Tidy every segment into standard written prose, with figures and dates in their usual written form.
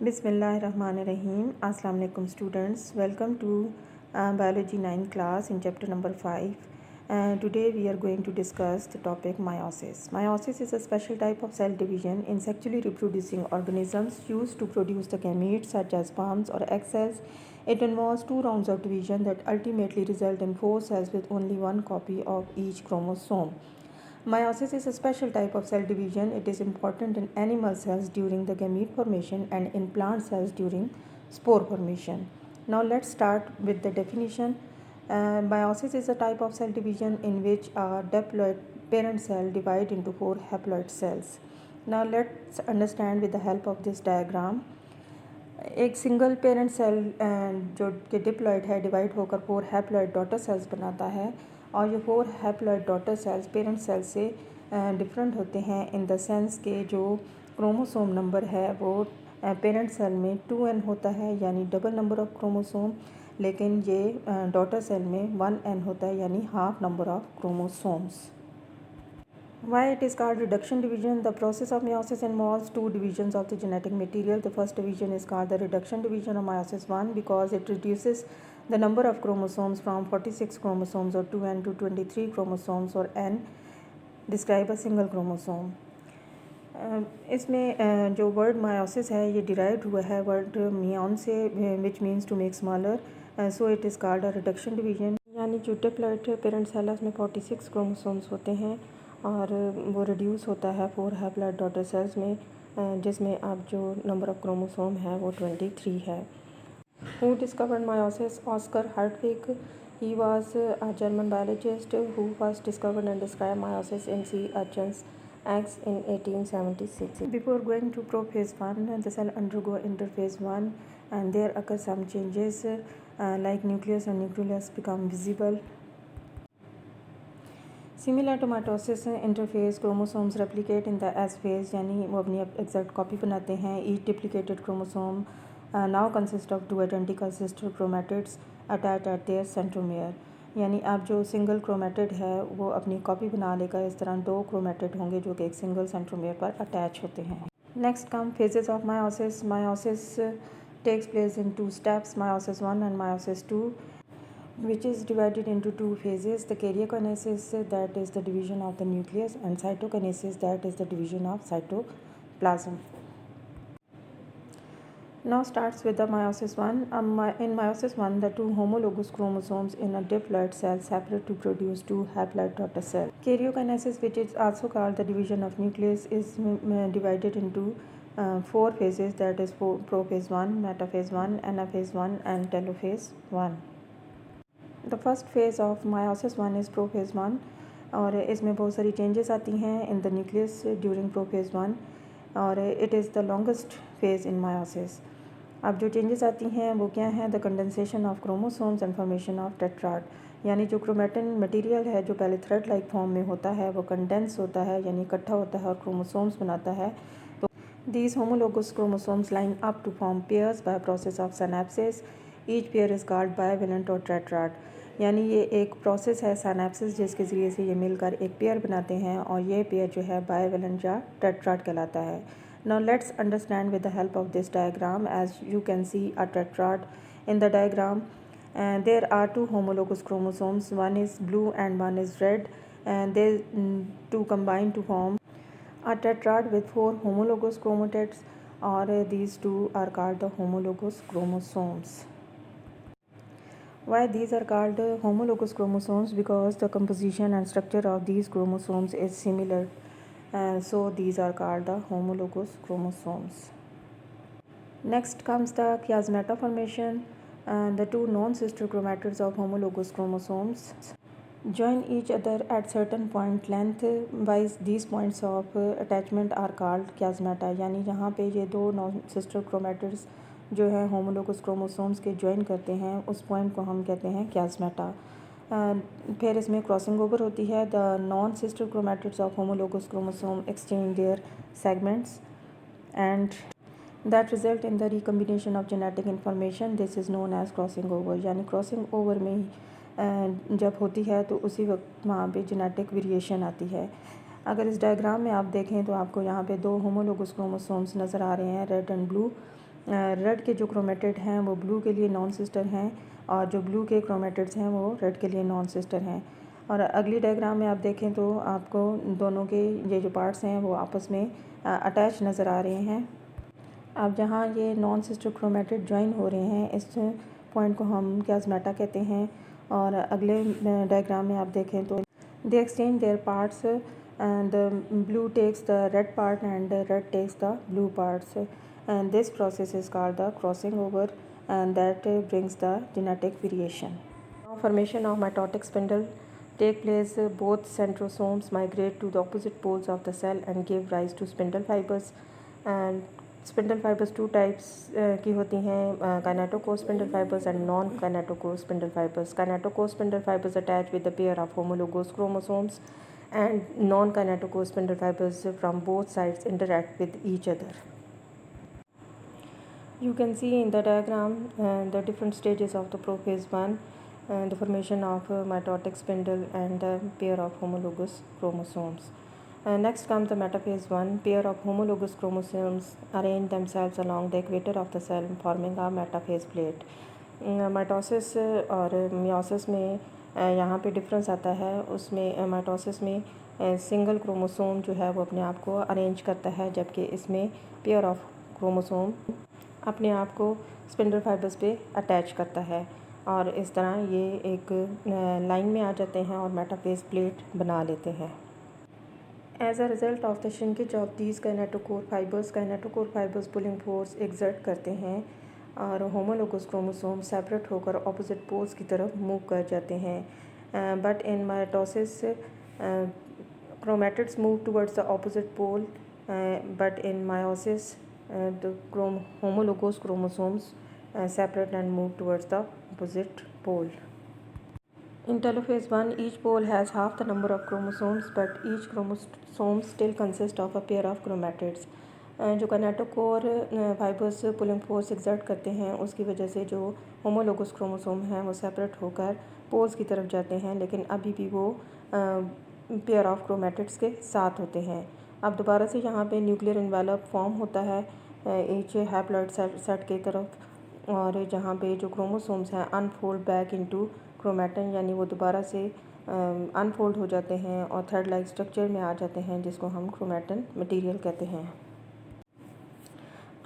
Bismillahirrahmanirrahim. Assalamu alaikum students. Welcome to biology 9 class in chapter number 5. Today we are going to discuss the topic meiosis. Meiosis is a special type of cell division in sexually reproducing organisms used to produce the gametes such as sperms or egg cells. It involves 2 rounds of division that ultimately result in 4 cells with only one copy of each chromosome. Meiosis is a special type of cell division. It is important in animal cells during the gamete formation and in plant cells during spore formation. Now let's start with the definition. Meiosis is a type of cell division in which a diploid parent cell divides into 4 haploid cells. Now let's understand with the help of this diagram. एक single parent cell जो कि diploid है divide होकर 4 haploid daughter sales बनाता है और ये 4 haploid daughter cells parent cell से डिफरेंट होते हैं इन द सेंस के जो क्रोमोसोम नंबर है वो पेरेंट सेल में 2n होता है यानी डबल नंबर ऑफ क्रोमोसोम, लेकिन ये डॉटर सेल में 1n होता है यानी half number of chromosomes. Why it is called reduction division? The process of meiosis involves 2 divisions of the genetic material. The first division is called the reduction division of meiosis 1 because it reduces the number of chromosomes from 46 chromosomes or 2n to 23 chromosomes or n. Describe a single chromosome. इसमें जो word meiosis है ये derived हुआ है word मियान से which means to make smaller. So it is called a reduction division. यानी जो diploid parent cell है उसमें 46 क्रोमोसोम्स होते हैं और वो रिड्यूस होता है 4 हैप्लॉइड डॉटर सेल्स में जिसमें अब जो नंबर ऑफ क्रोमोसोम है वो 23 है. Who discovered meiosis? Oscar Hartwig. He was a German biologist who first discovered and described meiosis in sea urchins eggs in 1876. Before going to prophase 1, the cell undergo interphase 1 and there occur some changes like nucleus and nucleus become visible. Similar to mitosis interphase, chromosomes replicate in the S phase यानी वो अपनी exact copy बनाते हैं. Each duplicated chromosome now consists of 2 identical sister chromatids attached at their centromere. यानी अब जो single chromatid है वो अपनी कॉपी बना लेगा. इस तरह 2 क्रोमेटिड होंगे जो कि एक सिंगल सेंट्रोमियर पर अटैच होते हैं. Next come phases of meiosis. Meiosis takes place in 2 steps, meiosis 1 and meiosis 2, which is divided into 2 phases. The karyokinesis, that is the division of the nucleus, and cytokinesis, that is the division of cytoplasm. Now starts with the meiosis 1. In meiosis 1, the 2 homologous chromosomes in a diploid cell separate to produce 2 haploid daughter cells. Karyokinesis, which is also called the division of nucleus, is divided into 4 phases, that is prophase 1, metaphase 1, anaphase 1 and telophase 1. The first phase of meiosis 1 is prophase 1 और इसमें बहुत सारी changes आती हैं in the nucleus during prophase 1 और it is the longest phase in meiosis. अब जो changes आती हैं वो क्या हैं? The condensation of chromosomes and formation of tetrad, यानी जो क्रोमेटिन मटेरियल है जो पहले थ्रेड लाइक फॉर्म में होता है वो कंडेंस होता है यानी इकट्ठा होता है और क्रोमोसोम्स बनाता है. तो these homologous chromosomes line up to form pairs by process of synapsis. Each pair is called bivalent और टेट्राड, यानी ये एक प्रोसेस है सिनेप्सिस जिसके ज़रिए से ये मिलकर एक पेयर बनाते हैं और ये पेयर जो है बाइवेलेंट या टेट्राड कहलाता है. Now let's understand with the help of this diagram. As you can see a tetrad in the diagram, and there are 2 homologous chromosomes, one is blue and one is red, and they two combine to form a tetrad with 4 homologous chromatids, or these 2 are called the homologous chromosomes. Why these are called homologous chromosomes? Because the composition and structure of these chromosomes is similar. So these are called the homologous chromosomes. Next comes the chiasmata formation. The 2 non-sister chromatids of homologous chromosomes join each other at certain point length wise. These points of attachment are called chiasmata. यानी यहाँ पे ये 2 non-sister chromatids जो है homologous chromosomes के join करते हैं उस point को हम कहते हैं chiasmata. फिर इसमें क्रॉसिंग ओवर होती है. The non sister chromatids of homologous chromosome exchange their segments and that result in the recombination of genetic information. This is known as crossing over. यानी क्रॉसिंग ओवर में जब होती है तो उसी वक्त वहाँ पे जेनेटिक वेरिएशन आती है. अगर इस डायग्राम में आप देखें तो आपको यहाँ पे 2 होमोलोगस क्रोमोसोम्स नज़र आ रहे हैं, रेड एंड ब्लू. रेड के जो क्रोमेटिड हैं वो ब्लू के लिए नॉन सिस्टर हैं, और जो ब्लू के क्रोमेटिड्स हैं वो रेड के लिए नॉन सिस्टर हैं। और अगली डायग्राम में आप देखें तो आपको दोनों के ये जो पार्ट्स हैं वो आपस में अटैच नज़र आ रहे हैं। अब जहाँ ये नॉन सिस्टर क्रोमेटिड ज्वाइन हो रहे हैं, इस पॉइंट को हम क्याज़मेटा कहते हैं। और अगले डायग्राम में आप देखें तो they exchange their parts, the blue takes the red part and red takes the blue parts, and this process is called the crossing over, and that brings the genetic variation. Now formation of mitotic spindle take place, both centrosomes migrate to the opposite poles of the cell and give rise to spindle fibers. And spindle fibers two types की होती हैं, kinetochore spindle fibers and non-kinetochore spindle fibers. Kinetochore spindle fibers attach with a pair of homologous chromosomes, and non-kinetochore spindle fibers from both sides interact with each other. You can see in the diagram the different stages of the prophase 1, the formation of mitotic spindle and the pair of homologous chromosomes. Next comes the metaphase 1. Pair of homologous chromosomes arrange themselves along the equator of the cell, forming a metaphase plate. Mitosis और meiosis में यहाँ पे difference आता है। उसमें mitosis में single chromosome जो है वो अपने आप को अरेंज करता है, जबकि इसमें पेयर ऑफ क्रोमोसोम अपने आप को स्पिंडल फाइबर्स पे अटैच करता है, और इस तरह ये एक लाइन में आ जाते हैं और मेटाफेज प्लेट बना लेते हैं। As a result of the shrinkage of these kinetochore fibres pulling force exert करते हैं, और होमोलोगस क्रोमोसोम सेपरेट होकर ऑपोजिट पोल्स की तरफ मूव कर जाते हैं। But in mitosis chromatids move towards the opposite pole, but in meiosis the homologous chromosomes separate and move towards the opposite pole. In telophase 1, each pole has half the number of chromosomes, but each chromosome still consists of a pair of chromatids. जो kinetochore fibres pulling force exert करते हैं, उसकी वजह से जो homologous chromosome हैं वो separate होकर पोल्स की तरफ जाते हैं, लेकिन अभी भी वो पेयर ऑफ क्रोमेटिड्स के साथ होते हैं। अब दोबारा से यहाँ पे न्यूक्लियर एनवेलप फॉर्म होता है एच हैप्लॉइड सेट की तरफ, और जहाँ पे जो क्रोमोसोम्स हैं अनफोल्ड बैक इनटू क्रोमेटिन, यानी वो दोबारा से अनफोल्ड हो जाते हैं और थ्रेड लाइक स्ट्रक्चर में आ जाते हैं, जिसको हम क्रोमेटिन मटेरियल कहते हैं।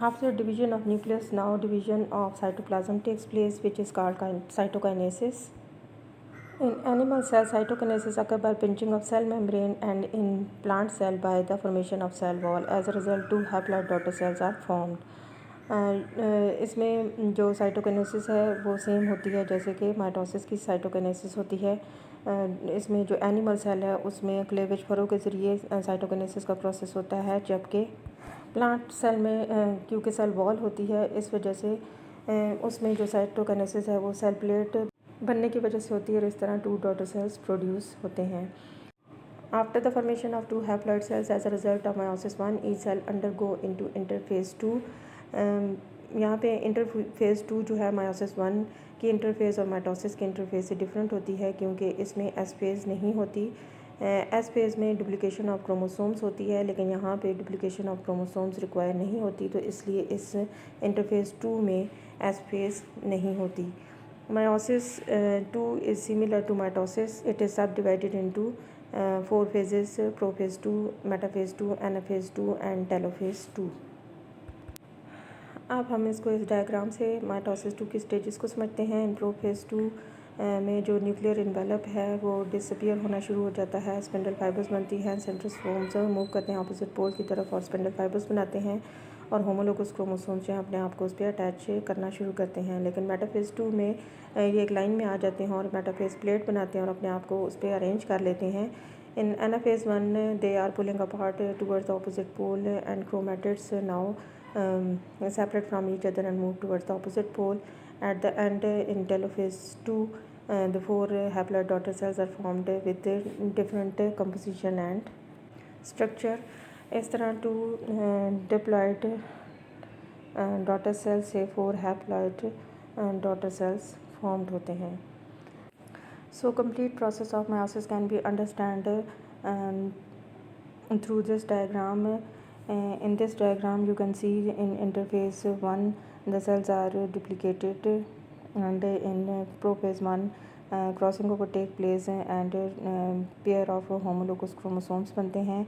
After division of nucleus, now division of cytoplasm takes place, which is called cytokinesis. In animal cells, cytokinesis occurs by pinching of cell membrane, and in plant cell by the formation of cell wall. As a result, two haploid daughter cells are formed. इसमें जो cytokinesis है वो same होती है जैसे कि mitosis की cytokinesis होती है। इसमें जो एनिमल सेल है उसमें क्लेवेज फरो के ज़रिए साइटोकिनेसिस का प्रोसेस होता है, जबकि प्लांट सेल में क्योंकि सेल वॉल होती है, इस वजह से उसमें जो साइटोकिनेसिस है वो सेल प्लेट बनने की वजह से होती है, और इस तरह टू डॉटर सेल्स प्रोड्यूस होते हैं। After the formation of two haploid cells as a result of meiosis 1, each cell undergo into interphase 2. यहाँ पे इंटरफेज 2 जो है मायोसिस 1 की इंटरफेज और माइटोसिस के इंटरफेज से डिफरेंट होती है, क्योंकि इसमें एस फेज़ नहीं होती। एस फेज़ में डुप्लिकेशन ऑफ क्रोमोसोम्स होती है, लेकिन यहाँ पे डुप्लिकेशन ऑफ क्रोमोसोम्स रिक्वायर नहीं होती, तो इसलिए इस इंटरफेज 2 में एस फेज़ नहीं होती। Meiosis 2 is similar to mitosis. It is subdivided into 4 phases: prophase 2, metaphase 2, anaphase 2 and telophase 2. अब हम इसको इस डायग्राम से माइटोसिस 2 की स्टेजेस को समझते हैं। इन प्रोफेज 2 में जो न्यूक्लियर इन्वेलप है वो डिसअपियर होना शुरू हो जाता है, स्पिंडल फाइबर्स बनती हैं, सेंट्रोसोम्स मूव करते हैं ऑपोजिट पोल की तरफ और स्पिंडल फाइबर्स बनाते हैं, और होमोलोगस क्रोमोसोम्स जो हैं अपने आप को उस पर अटैच करना शुरू करते हैं। लेकिन मेटाफेज 2 में ये एक लाइन में आ जाते हैं और मेटाफेज प्लेट बनाते हैं और अपने आप को उस पर अरेंज कर लेते हैं। In anaphase 1 they are pulling apart towards the opposite pole, and chromatids now separate from each other and move towards the opposite pole. At the end, in telophase 2, the 4 haploid daughter cells are formed with different composition and structure. इस तरह 2 diploid daughter cells से 4 haploid daughter cells formed होते हैं. So complete process of meiosis can be understood through this diagram. In this diagram you can see in interphase 1 the cells are duplicated, and in prophase 1 crossing over take place and pair of homologous chromosomes बनते हैं.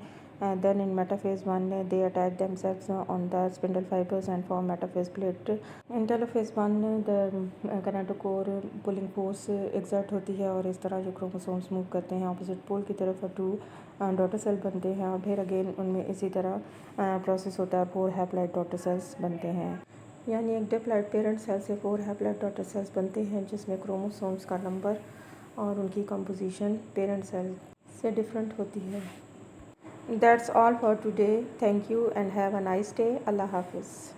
Then in metaphase 1 they attach themselves on the spindle fibers and form metaphase plate. In telophase 1 the kinetochore pulling force exert होती है और इस तरह जो chromosomes move करते हैं opposite pole की तरफ टू डॉटर सेल बनते हैं और फिर अगेन उनमें इसी तरह प्रोसेस होता है 4 हैप्लॉइड डॉटर सेल्स बनते हैं. यानी एक डिप्लॉइड पेरेंट सेल से 4 हैप्लॉइड डॉटर सेल्स बनते हैं जिसमें क्रोमोसोम्स का नंबर और उनकी कंपोजिशन पेरेंट सेल से डिफरेंट होती है. That's all for today. Thank you and have a nice day. अल्लाह हाफिज़.